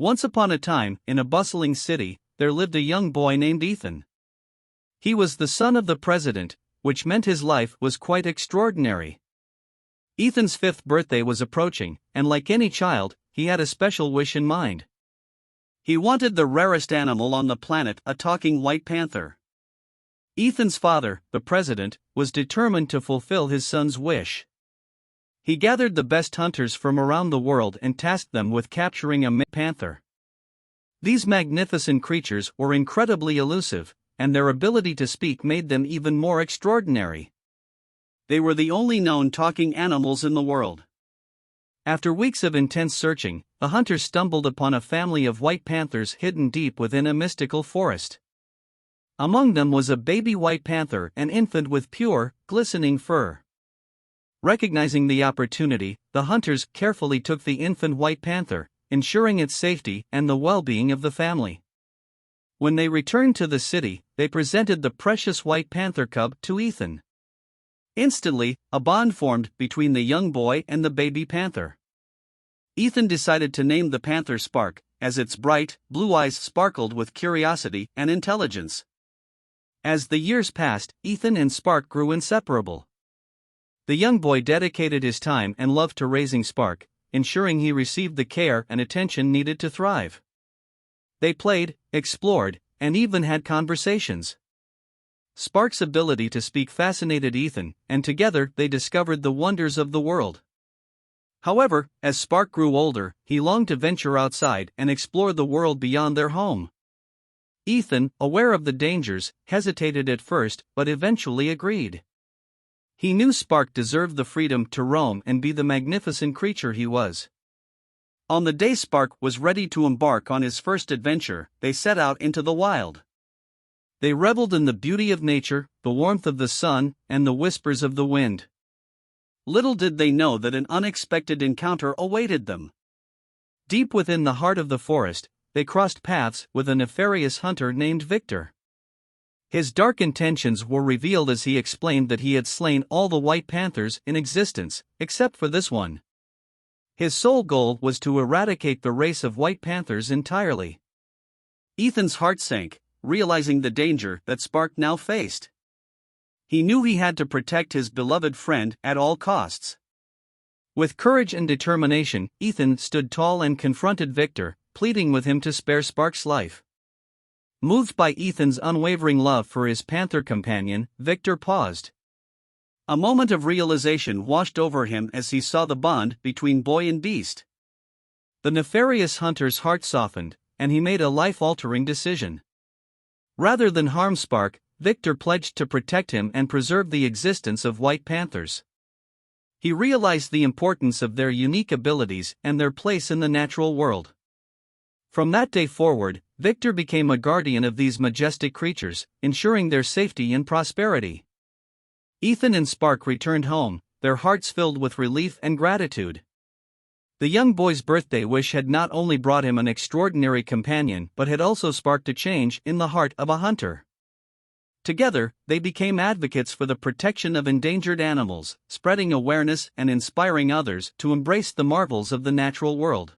Once upon a time, in a bustling city, there lived a young boy named Ethan. He was the son of the president, which meant his life was quite extraordinary. Ethan's 5th birthday was approaching, and like any child, he had a special wish in mind. He wanted the rarest animal on the planet, a talking white panther. Ethan's father, the president, was determined to fulfill his son's wish. He gathered the best hunters from around the world and tasked them with capturing a panther. These magnificent creatures were incredibly elusive, and their ability to speak made them even more extraordinary. They were the only known talking animals in the world. After weeks of intense searching, the hunters stumbled upon a family of white panthers hidden deep within a mystical forest. Among them was a baby white panther, an infant with pure, glistening fur. Recognizing the opportunity, the hunters carefully took the infant white panther, ensuring its safety and the well-being of the family. When they returned to the city, they presented the precious white panther cub to Ethan. Instantly, a bond formed between the young boy and the baby panther. Ethan decided to name the panther Spark, as its bright, blue eyes sparkled with curiosity and intelligence. As the years passed, Ethan and Spark grew inseparable. The young boy dedicated his time and love to raising Spark, ensuring he received the care and attention needed to thrive. They played, explored, and even had conversations. Spark's ability to speak fascinated Ethan, and together they discovered the wonders of the world. However, as Spark grew older, he longed to venture outside and explore the world beyond their home. Ethan, aware of the dangers, hesitated at first but eventually agreed. He knew Spark deserved the freedom to roam and be the magnificent creature he was. On the day Spark was ready to embark on his first adventure, they set out into the wild. They reveled in the beauty of nature, the warmth of the sun, and the whispers of the wind. Little did they know that an unexpected encounter awaited them. Deep within the heart of the forest, they crossed paths with a nefarious hunter named Victor. His dark intentions were revealed as he explained that he had slain all the white panthers in existence, except for this one. His sole goal was to eradicate the race of white panthers entirely. Ethan's heart sank, realizing the danger that Spark now faced. He knew he had to protect his beloved friend at all costs. With courage and determination, Ethan stood tall and confronted Victor, pleading with him to spare Spark's life. Moved by Ethan's unwavering love for his panther companion, Victor paused. A moment of realization washed over him as he saw the bond between boy and beast. The nefarious hunter's heart softened, and he made a life-altering decision. Rather than harm Spark, Victor pledged to protect him and preserve the existence of white panthers. He realized the importance of their unique abilities and their place in the natural world. From that day forward, Victor became a guardian of these majestic creatures, ensuring their safety and prosperity. Ethan and Spark returned home, their hearts filled with relief and gratitude. The young boy's birthday wish had not only brought him an extraordinary companion but had also sparked a change in the heart of a hunter. Together, they became advocates for the protection of endangered animals, spreading awareness and inspiring others to embrace the marvels of the natural world.